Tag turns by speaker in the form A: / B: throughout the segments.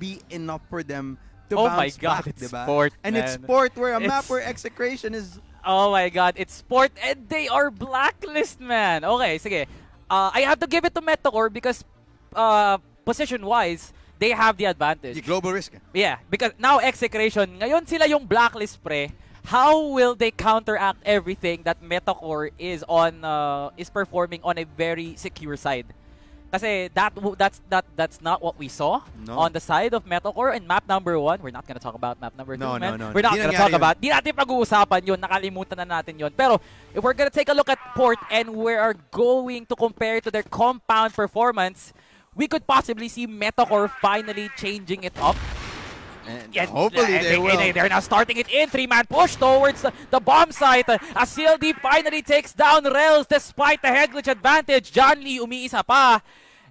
A: be enough for them to
B: Oh my
A: bounce
B: God,
A: back,
B: it's
A: diba?
B: sport,
A: And
B: man.
A: it's sport where a map
B: It's-
A: where Execration is...
B: Oh my God, it's sport and they are blacklist, man. Okay, sige. I have to give it to Metacore because position-wise, they have the advantage.
A: The global risk.
B: Yeah, because now Execration, ngayon sila yung blacklist pre. How will they counteract everything that Metacore is performing on a very secure side? Kasi that's not what we saw
A: No.
B: on the side of Metacore and map number 1. We're not gonna talk about map number 2,
A: No,
B: man.
A: no, no.
B: We're not
A: Di
B: gonna
A: nangyari
B: talk
A: yun.
B: about. Di natin pag-uusapan yun. Nakalimutan na natin yun. Pero if we're gonna take a look at Port and we are going to compare to their compound performance, we could possibly see Metacore finally changing it up.
A: And
B: Yeah,
A: hopefully they will.
B: They're now starting it in. 3-man push towards the bomb site. As CLD finally takes down Rels despite the head glitch advantage. John Lee umiisa pa.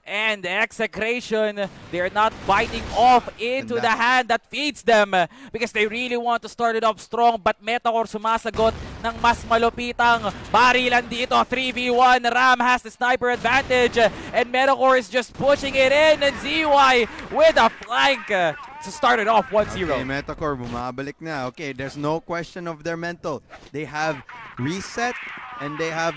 B: And the Execration, they're not biting off into the hand that feeds them because they really want to start it off strong. But Metacore sumasagot ng mas malupitang barilan dito. 3v1, Ram has the sniper advantage and Metacore is just pushing it in. And ZY with a flank to start it off 1-0.
A: Okay, Metacore bumabalik na. Okay, there's no question of their mental. They have reset and they have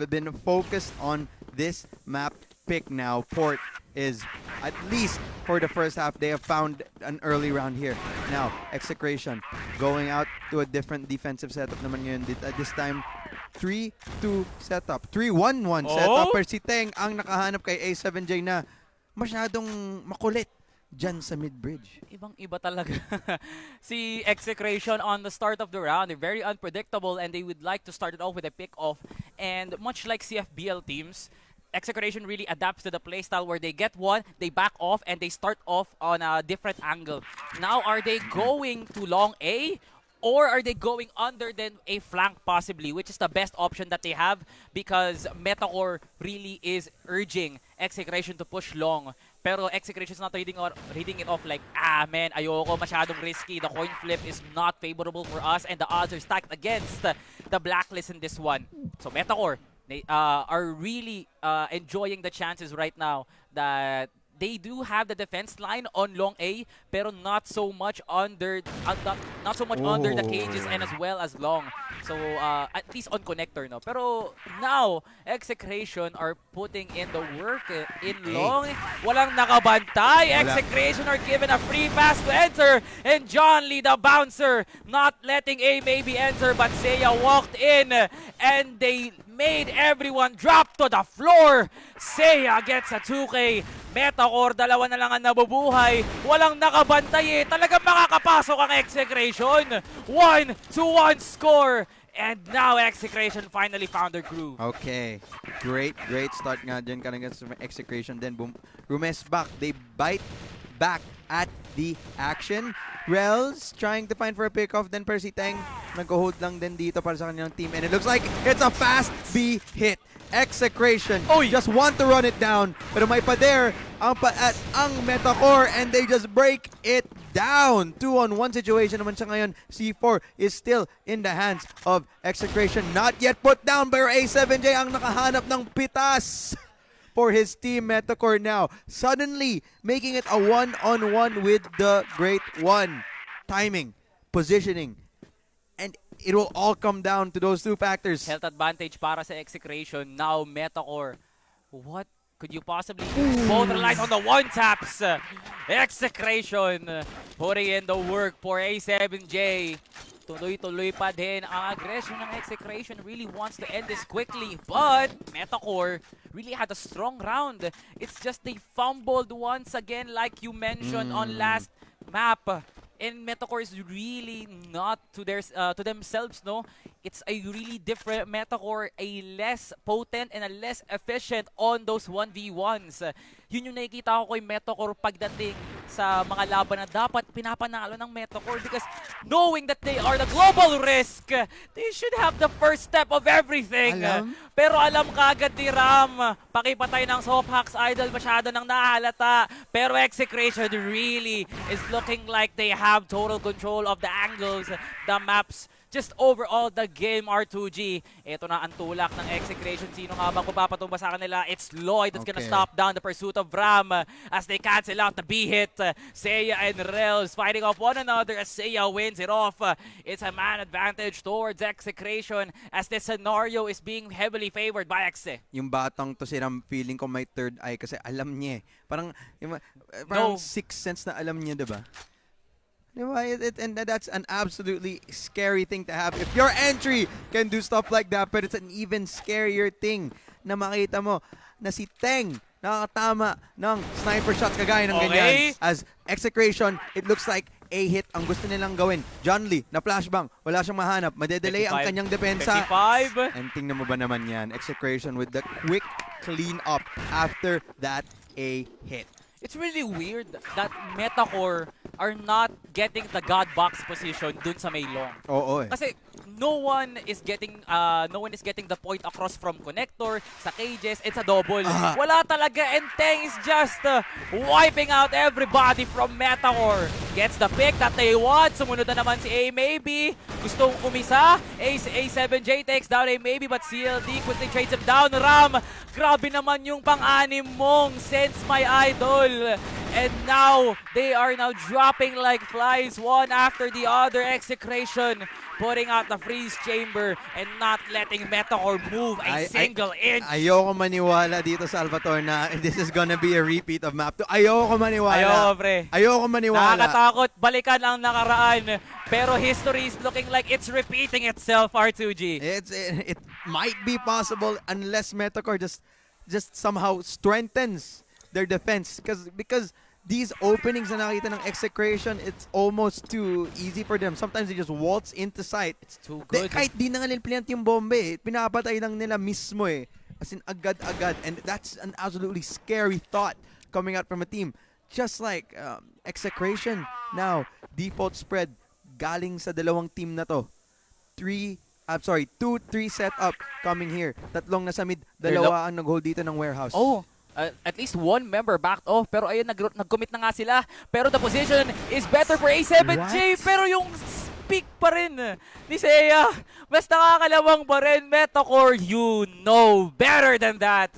A: been focused on this map pick now. Port is, at least for the first half, they have found an early round here. Now, Execration going out to a different defensive setup naman ngayon. This time, 3-2 setup. 3-1-1 setup. Per si Teng ang nakahanap kay A7J na masyadong makulit dyan sa mid-bridge.
B: Ibang-iba talaga. Si Execration on the start of the round, they're very unpredictable and they would like to start it off with a pick-off. And much like CFBL teams, Execration really adapts to the playstyle where they get one, they back off, and they start off on a different angle. Now, are they going to long A? Or are they going under then a flank possibly, which is the best option that they have because Metacore really is urging Execration to push long. Pero Execration is not reading it off like, man, ayoko, masyadong risky. The coin flip is not favorable for us and the odds are stacked against the blacklist in this one. So Metacore, they are really enjoying the chances right now that they do have the defense line on long A, pero not so much under under the cages and as well as long. So at least on connector, no. Pero now Execration are putting in the work in long. Walang nakabantay. Execration are given a free pass to enter, and John Lee, the bouncer, not letting A maybe enter, but Seiya walked in and they made everyone drop to the floor. Seiya gets a 2K. Metacore, dalawa na lang ang nabubuhay. Walang nakabantay eh. Talagang makakapasok ang Execration. 1-1 score. And now Execration finally found their groove.
A: Okay. Great start nga dyan kanang sa Execration. Then Rumes back. They bite back at the action. Rels trying to find for a pickoff. Then Percy Teng nag-hold lang din dito para sa kanyang team. And it looks like it's a fast B hit. Execration just want to run it down. Pero may pader ang Metacore and they just break it down. 2-on-1 situation naman siya ngayon. C4 is still in the hands of Execration. Not yet put down, pero A7J ang nakahanap ng pitas for his team. Metacore now suddenly making it a 1-on-1 with the Great One. Timing, positioning, and it will all come down to those two factors.
B: Health advantage para sa Execration. Now Metacore, what could you possibly do? Both relies on the one-taps. Execration putting in the work for A7J. Tuloy-tuloy pa din ang aggression ng Execration. Really wants to end this quickly. But Metacore really had a strong round. It's just they fumbled once again like you mentioned on last map. And Metacore is really not to themselves, no? It's a really different Metacore, a less potent and a less efficient on those 1v1s. Yun yung nakikita ko kay Metacore pagdating sa mga laban na dapat pinapanalo ng Metacore because knowing that they are the global risk, they should have the first step of everything. Pero alam kagad ni Ram, pakipatay ng Softhax Idol, masyado nang nahalata. Pero Execration really is looking like they have total control of the angles, the maps, just overall the game, R2G. Ito na ang tulak ng Execration. Sino nga bang papatumba sa kanila? It's Lloyd that's gonna
A: Okay.
B: stop down the pursuit of Ram as they cancel out the B-hit. Seiya and Rels fighting off one another as Seiya wins it off. It's a man advantage towards Execration as this scenario is being heavily favored by Exe.
A: Yung batang to si Ram, feeling ko may third eye kasi alam niya eh. Parang
B: No.
A: sixth sense na alam niya, diba? Diba? And that's an absolutely scary thing to have. If your entry can do stuff like that, but it's an even scarier thing na makita mo na si Teng nakakatama ng sniper shots kagaya ng ganyan. As Execration, it looks like a hit ang gusto nilang gawin. John Lee, na flashbang, wala siyang mahanap. Madedelay ang
B: 55.
A: kanyang depensa.
B: 55.
A: And tingnan mo ba naman yan, Execration with the quick clean up after that a hit.
B: It's really weird that Metacore are not getting the God box position dun sa may long.
A: Oo eh.
B: Kasi no one is getting the point across from connector sa cages. It's a double. Wala talaga, and Teng is just wiping out everybody from Metacore. Gets the pick that they want. Sumunod na naman si A maybe. Gustong umisa. A7J takes down A maybe, but CLD quickly trades him down. Ram, grabe naman yung pang-anim mong Sense My Idol. And now, they are now dropping like flies, one after the other. Execration putting out the freeze chamber and not letting Metacore move a single inch.
A: Ayoko maniwala dito, Salvatore, na this is gonna be a repeat of map 2. Ayoko maniwala.
B: Ayoko, pre.
A: Ayoko maniwala.
B: Nakakatakot. Balikan ang nakaraan. Pero history is looking like it's repeating itself, R2G.
A: It might be possible unless Metacore just somehow strengthens their defense because these openings na nakita ng Execration, it's almost too easy for them. Sometimes they just waltz into sight.
B: It's too good.
A: Kahit di na nga nila plant yung bombe, pinapatay lang nila mismo eh. As in agad-agad. And that's an absolutely scary thought coming out from a team. Just like Execration. Now, default spread galing sa dalawang team na to. 2-3 setup coming here. Tatlong nasa mid, dalawa ang nag-hold dito ng warehouse.
B: Oh, at least one member backed off. Pero ayun, nag-commit na nga sila. Pero the position is better for A7J.
A: What?
B: Pero yung speak pa rin ni Seiya, mas nakakalawang pa rin. Metacore, you know better than that.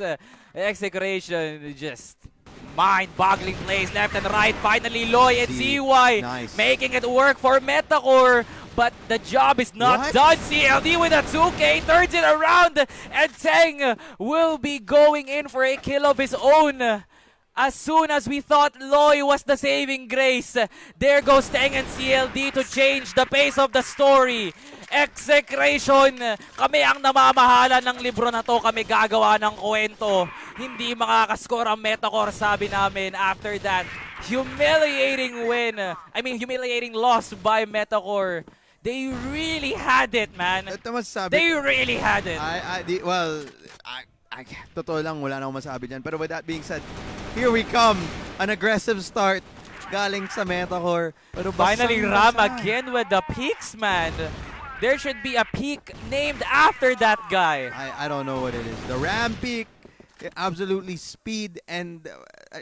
B: Execration, just mind-boggling plays left and right. Finally, Loy and CY
A: Nice.
B: making it work for Metacore. But the job is not
A: What?
B: done. CLD with a 2K turns it around, and Teng will be going in for a kill of his own. As soon as we thought Loy was the saving grace, there goes Teng and CLD to change the pace of the story. Execration, kami ang namamahala ng libro na to, kami gagawa ng kwento. Hindi makakascore ang Metacore, sabi namin after that humiliating humiliating loss by Metacore. They really had it, man.
A: Ito masasabi
B: They really had it.
A: Totoo lang, wala na akong masabi dyan. Pero with that being said, here we come. An aggressive start galing sa Metacore. Pero
B: Finally, Ram again with the peaks, man. There should be a peak named after that guy.
A: I don't know what it is. The Ram peak, absolutely speed and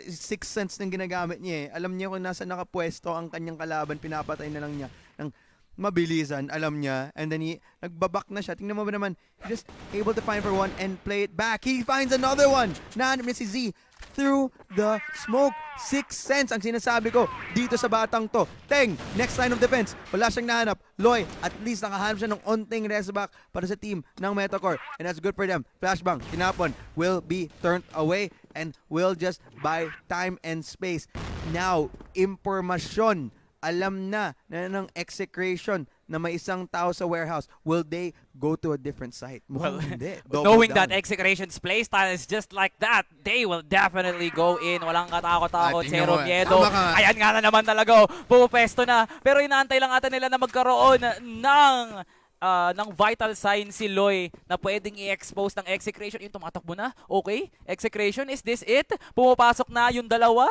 A: sixth sense ng ginagamit niya eh. Alam niya kung nasa nakapwesto ang kanyang kalaban, pinapatay na lang niya ng mabilisan, alam niya, and then nagbabak na siya. Tingnan mo ba naman, just able to find for one and play it back. He finds another one. Nahanap niya si Z through the smoke. Sixth sense ang sinasabi ko dito sa batang to. Teng, next line of defense. Wala siyang nahanap. Loy, at least nakahanap siya ng onting rest back para sa team ng Metacore. And that's good for them. Flashbang, tinapon, will be turned away and will just buy time and space. Now, impormasyon. Alam na ng Execration na may isang tao sa warehouse. Will they go to a different site?
B: Well,
A: hindi.
B: knowing that Execration's playstyle is just like that, they will definitely go in. Walang katakot-takot,
A: Tingnan
B: zero
A: mo,
B: miedo.
A: tama ka nga.
B: Ayan nga na naman talaga, pupesto na. Pero inaantay lang ata nila na magkaroon ng vital sign si Loy na pwedeng i-expose ng Execration. Yung tumatakbo na. Okay, Execration, is this it? Pumapasok na yung dalawa.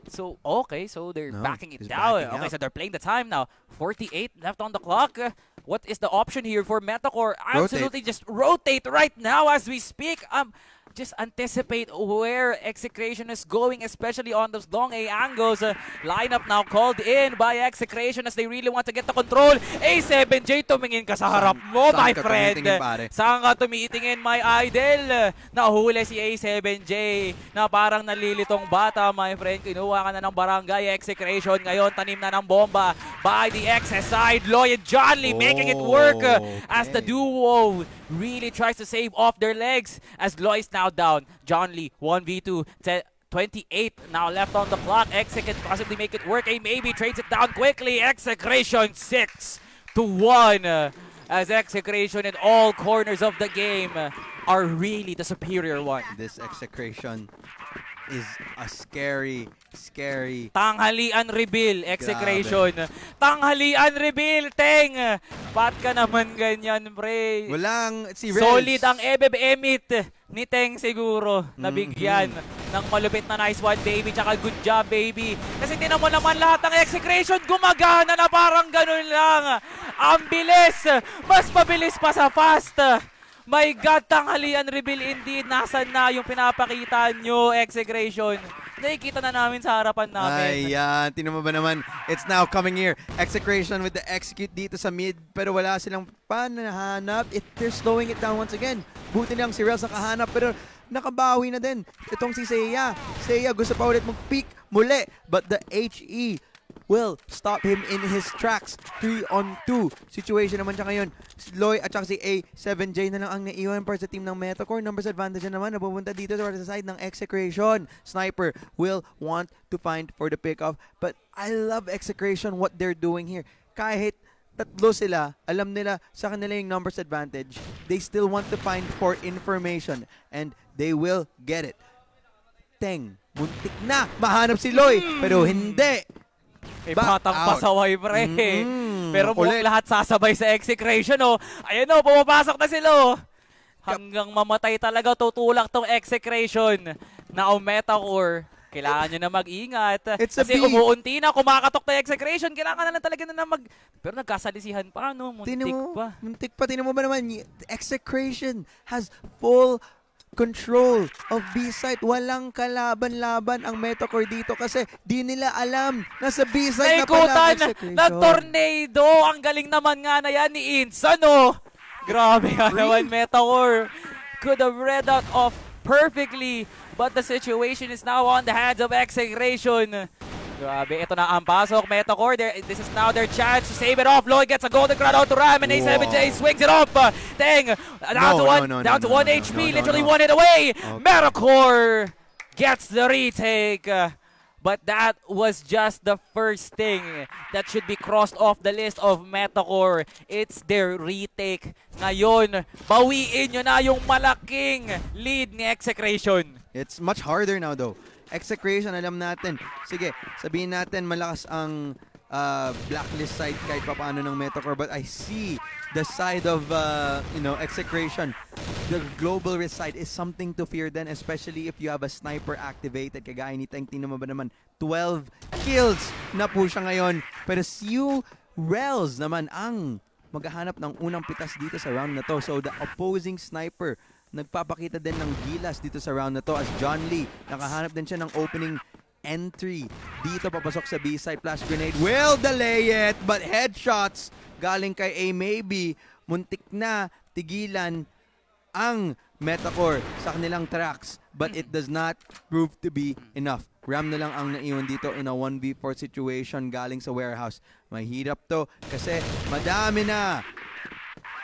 B: So, okay, so they're
A: No,
B: backing it
A: he's
B: down.
A: backing
B: Okay,
A: out.
B: so they're playing the time now. 48 left on the clock. What is the option here for Metacore? Absolutely just rotate right now as we speak. Just anticipate where Execration is going, especially on those long A angles. Lineup now called in by Execration as they really want to get the control. A7J, tumingin ka sa harap mo, my friend. Saan ka tumitingin, my idol? Nahuli si A7J na parang nalilitong bata, my friend. Kinuha ka na ng barangay. Execration ngayon, tanim na ng bomba by the XS side. Loy and John Lee making it work as the duo really tries to save off their legs as Loy is now down. John Lee, 1v2, 28 now left on the clock. Exec can possibly make it work. Maybe trades it down quickly. Execration 6-1 as Execration in all corners of the game are really the superior one.
A: This Execration is a scary
B: tanghalian reveal, Execration. Tanghalian reveal, Teng! Ba't ka naman ganyan, pre?
A: Walang si Rels.
B: Solid ang emit ni Teng siguro. Nabigyan ng malupit na nice one, baby. Tsaka good job, baby. Kasi tinan mo naman lahat ng Execration gumagana na parang ganun lang. Ang bilis! Mas mabilis pa sa fast. My God, tanghalian reveal indeed. Nasaan na yung pinapakita nyo, Execration? Nakikita na namin sa harapan namin.
A: Ayan, tinan mo ba naman? It's now coming here. Execration with the execute dito sa mid, pero wala silang panahanap. They're slowing it down once again. Buti lang si Rels nakahanap, pero nakabawi na din. Itong si Seiya. Seiya gusto pa ulit mag-peak muli, but the HE will stop him in his tracks. 3-on-2 situation naman siya ngayon. Loy at saka si A7J na lang ang naiwan para sa team ng Metacore. Numbers advantage na naman. Napupunta dito sa side ng Execration. Sniper will want to find for the pickoff. But I love Execration what they're doing here. Kahit tatlo sila, alam nila sa kanila yung numbers advantage. They still want to find for information. And they will get it. Teng, muntik na mahanap si Loy. Pero hindi.
B: Batang pasaway, pre. Pero mukhang lahat sasabay sa Execration, oh. Ayan, oh, pumapasok na sila, oh. Hanggang mamatay talaga tutulak tong Execration na Metacore. Kailangan nyo na mag-ingat. Kasi umuunti na, kumakatok na Execration. Kailangan na lang talaga na Pero nagkasalisihan pa, no? Muntik pa.
A: Tinan mo ba naman? Execration has full control of B-site. Walang kalaban-laban ang Metacore dito kasi di nila alam na sa B-site na pala Execration.
B: Na tornado. Ang galing naman nga na yan ni Insan, oh. Grabe nga naman, Metacore. Could have read out off perfectly, but the situation is now on the hands of Execration. Grabe, ito na ang pasok. Metacore, this is now their chance to save it off. Lloyd gets a golden crown out to Ram, and A7J swings it off. Dang, down to 1 HP, literally 1 hit away. Okay. Metacore gets the retake. But that was just the first thing that should be crossed off the list of Metacore. It's their retake. Ngayon, bawiin nyo na yung malaking lead ni Execration.
A: It's much harder now though. Execration, alam natin. Sige, sabihin natin malakas ang blacklist side kahit pa paano ng Metacore, but I see the side of Execration. The global risk side is something to fear then, especially if you have a sniper activated kagaya ni Teng. Tingnan mo ba naman, 12 kills na po siya ngayon, pero si Rels naman ang maghahanap ng unang pitas dito sa round na to. So the opposing sniper nagpapakita din ng gilas dito sa round na to as John Lee nakahanap din siya ng opening entry dito papasok sa B-side. Flash grenade will delay it, but headshots galing kay A maybe muntik na tigilan ang Metacore sa kanilang tracks, but it does not prove to be enough. Ram na lang ang naiwan dito in a 1v4 situation galing sa warehouse. Mahirap to kasi madami na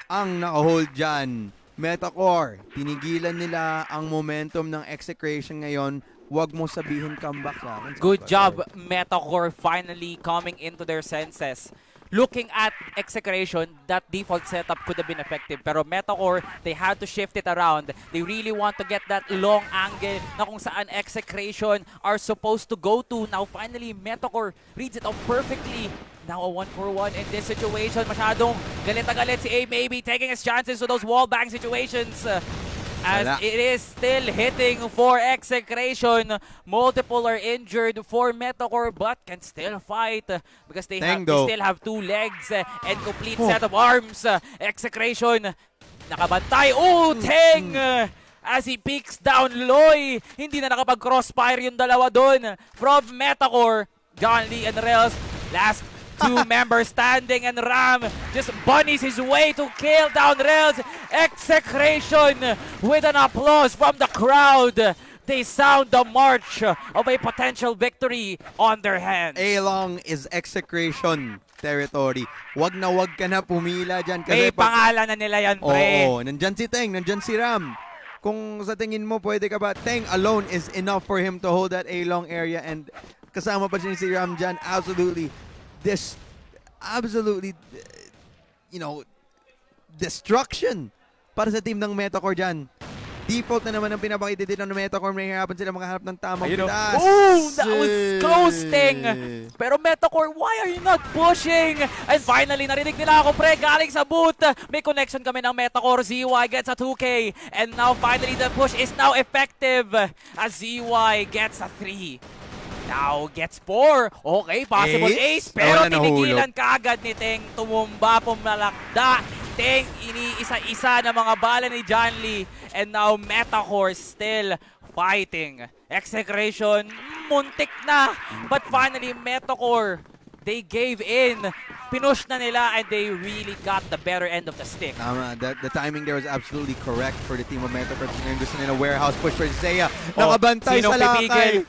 A: ang naka-hold dyan. Metacore, tinigilan nila ang momentum ng Execration ngayon. Huwag mo sabihin comeback sa akin.
B: Good job, Metacore, finally coming into their senses. Looking at Execration, that default setup could have been effective. Pero Metacore, they had to shift it around. They really want to get that long angle na kung saan Execration are supposed to go to. Now finally, Metacore reads it off perfectly. Now a 1-for-1 in this situation. Masyadong galit na galit si A maybe taking his chances to those wall bang situations. as
A: Wala.
B: it is still hitting for Execration. Multiple are injured for Metacore but can still fight because they still have 2 legs and complete set of arms. Execration nakabantay. Teng! As he peeks down Loy. Hindi na nakapag-crossfire yung dalawa doon. From Metacore, John Lee and Rels, last 2 members standing, and Ram just bunnies his way to kill down Rels. Execration with an applause from the crowd. They sound the march of a potential victory on their hands.
A: A-Long is Execration territory. Wag ka na pumila dyan.
B: May pangalan na nila yan, pre.
A: Oo, nandyan si Teng, nandyan si Ram. Kung sa tingin mo, pwede ka ba? Teng alone is enough for him to hold that A-Long area, and kasama pa si Ram dyan. Absolutely, destruction para sa team ng Metacore dyan. Default na naman ang pinapakita dito ng Metacore. Mahihirapan sila makahanap ng tamang pitas.
B: That was coasting. Pero Metacore, why are you not pushing? And finally, narinig nila ako, pre, galing sa boot. May connection kami ng Metacore. ZY gets a 2K. And now, finally, the push is now effective as ZY gets a 3. Now gets 4. Okay, possible ace. Pero tinigilan kaagad ni Teng. Tumumba, pumalakda. Teng, iniisa-isa na mga bala ni John Lee. And now Metacore still fighting. Execration, muntik na. But finally, Metacore, they gave in. Pinush na nila and they really got the better end of the stick.
A: The timing there was absolutely correct for the team of Metacore. Gusto nila warehouse push for Zaya. Nakabantay sa lakay.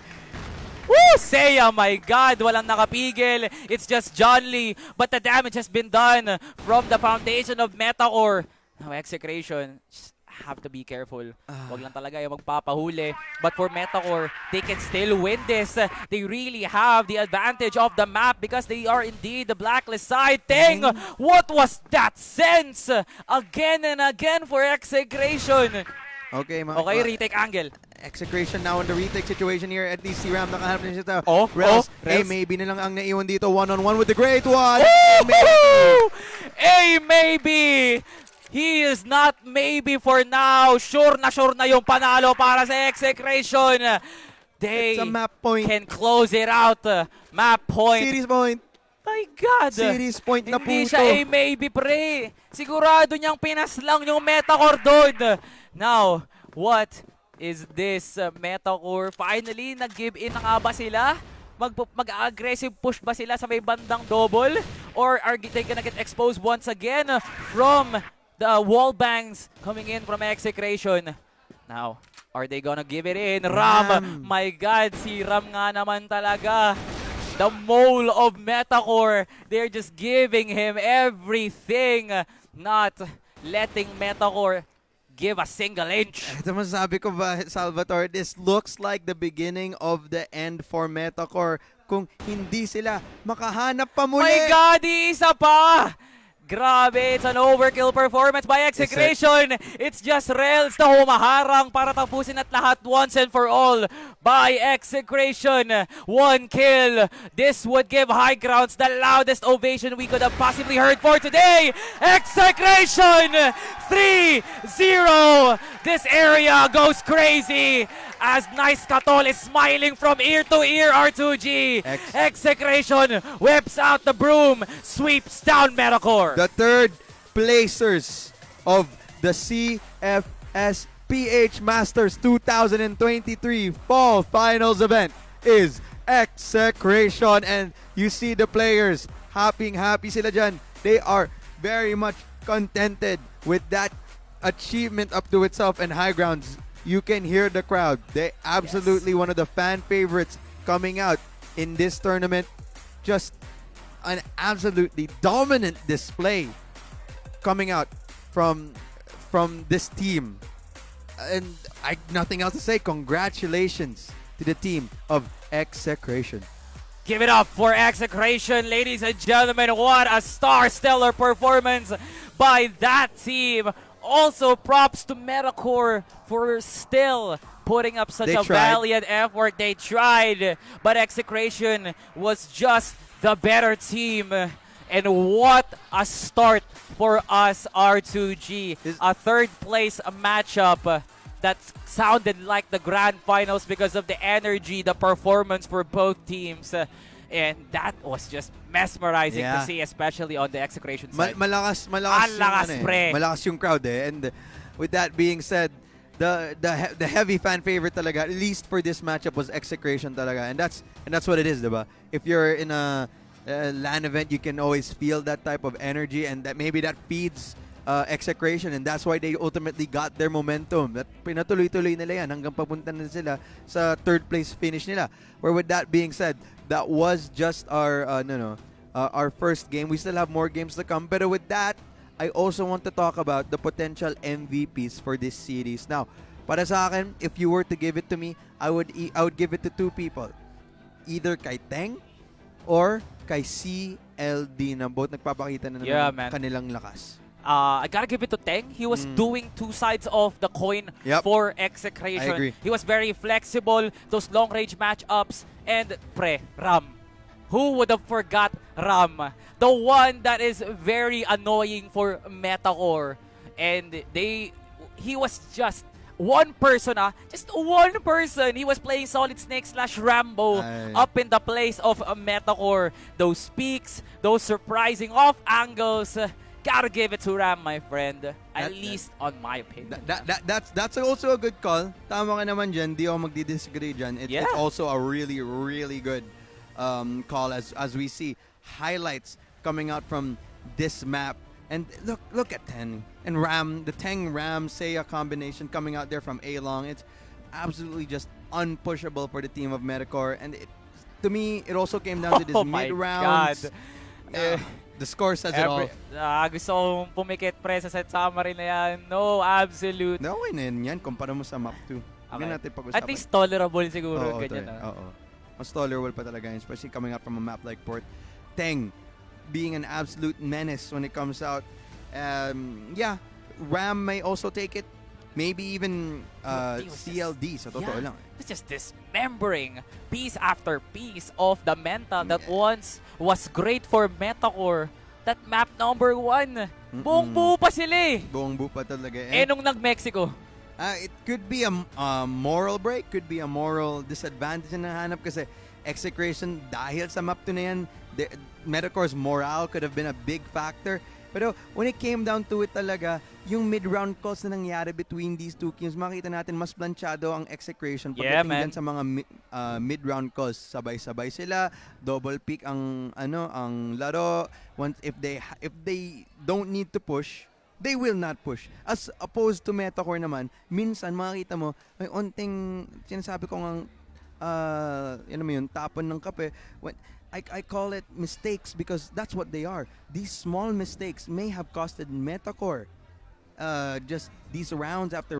B: Woo! Seiya, my God, walang nakapigil. It's just John Lee. But the damage has been done from the foundation of Metacore. Now, Execration, just have to be careful. Wag lang talaga yung magpapahuli. But for Metacore, they can still win this. They really have the advantage of the map because they are indeed the blacklist side. Teng, what was that sense? Again and again for Execration.
A: Okay,
B: retake angle.
A: Execration now in the retake situation here. At least si Ram nakahanap na siya.
B: Rels.
A: Maybe na lang ang naiwan dito. One-on-one with the great one.
B: Maybe. He is not maybe for now. Sure na yung panalo para sa Execration. They
A: It's a map point.
B: can close it out. Map point.
A: Series point.
B: My God.
A: Series point na
B: Hindi
A: puto.
B: siya maybe, pre. Sigurado niyang pinaslang yung Metacore doon. Now, what is this? Metacore finally nag-give in na nga ba sila? Mag-aggressive push ba sila sa may bandang double? Or are they gonna get exposed once again from the wall bangs coming in from Execration? Now, are they gonna give it in? Ram! My God, si Ram nga naman talaga. The mole of Metacore. They're just giving him everything. Not letting Metacore give a single inch.
A: Ito masasabi ko ba, Salvatore, this looks like the beginning of the end for Metacore. Kung hindi sila makahanap pa muli.
B: My God, isa pa! Grabe, it's an overkill performance by Execration. It's just Rels na humaharang para tapusin at lahat once and for all by Execration. 1 kill. This would give High Grounds the loudest ovation we could have possibly heard for today. Execration 3-0. This area goes crazy as Nice Katol is smiling from ear to ear, R2G. Execration whips out the broom, sweeps down Metacore.
A: The third placers of the CFS PH Masters 2023 Fall Finals event is Execration. And you see the players happy sila dyan. They are very much contented with that achievement up to itself, and High Grounds, you can hear the crowd. They absolutely one of the fan favorites coming out in this tournament. Just an absolutely dominant display coming out from this team. And nothing else to say. Congratulations to the team of Execration.
B: Give it up for Execration, ladies and gentlemen. What a stellar performance by that team. Also, props to Metacore for still putting up such a valiant effort. They tried, but Execration was just the better team. And what a start for us, R2G. A third place matchup that sounded like the grand finals because of the energy, the performance for both teams. And that was just mesmerizing to
A: Yeah.
B: see, especially on the Execration side.
A: Malakas
B: Ang
A: yung,
B: lakas, pre.
A: malakas yung crowd eh. And with that being said, the heavy fan favorite talaga, at least for this matchup, was Execration talaga. And that's what it is, diba? If you're in a LAN event, you can always feel that type of energy, and that maybe that feeds Execration, and that's why they ultimately got their momentum. That pinatuloy-tuloy nila yan hanggang papunta na sila sa third place finish nila. Where with that being said, that was just our our first game. We still have more games to come. But with that, I also want to talk about the potential MVPs for this series. Now, para sa akin, if you were to give it to me, I would give it to two people. Either kay Teng or kay CLD, na both nagpapakita na
B: Yeah,
A: ng
B: man.
A: kanilang lakas.
B: I gotta give it to Teng. He was doing two sides of the coin
A: Yep.
B: for
A: I
B: Execration.
A: agree.
B: He was very flexible, those long-range matchups, and Ram. Who would have forgot Ram? The one that is very annoying for Metacore. And he was just one person, just one person. He was playing Solid Snake / Rambo
A: Ay.
B: up in the place of Metacore. Those peaks, those surprising off angles. Gotta give it to Ram, my friend. At least on my opinion.
A: That's also a good call. Tama ka naman dyan. Di ako magdi-disagree dyan. It's
B: Yeah.
A: also a really, really good call as we see highlights coming out from this map. And look at Teng and Ram, the Teng Ram Seiya combination coming out there from A-Long. It's absolutely just unpushable for the team of Metacore. And to me, it also came down to this
B: Oh my
A: mid-rounds.
B: God.
A: The score says it all.
B: Gusto kong pumikit pre sa set summary na yan. No, absolute.
A: No, okay na yan. Kumpara mo sa map 2. Hindi
B: Okay.
A: natin pag-usapan.
B: At least tolerable siguro.
A: Oo,
B: Ganyan,
A: Oo. Mas tolerable pa talaga yun, especially coming up from a map like Port. Teng being an absolute menace when it comes out. Yeah, Ram may also take it. Maybe even
B: He was
A: CLD, sa totoo lang.
B: It's just dismembering piece after piece of the mental that once was great for Metacore. That map number 1. Buong buo pa sila eh.
A: Buong buo pa talaga.
B: Nung nag-Mexico.
A: It could be a moral break, could be a moral disadvantage na nahanap kasi Execration, dahil sa map 2 na yan, Metacore's morale could have been a big factor. Pero when it came down to it talaga, yung mid-round calls na nangyari between these two teams, makita natin mas planchado ang Execration
B: Yeah,
A: pagdating
B: man.
A: dyan sa mga mid-round calls. Sabay-sabay sila, double pick ang laro. If they don't need to push, they will not push. As opposed to Metacore naman, minsan makikita mo, may onting, sinasabi ko ngang, tapon ng kape. I call it mistakes because that's what they are. These small mistakes may have costed Metacore just these rounds after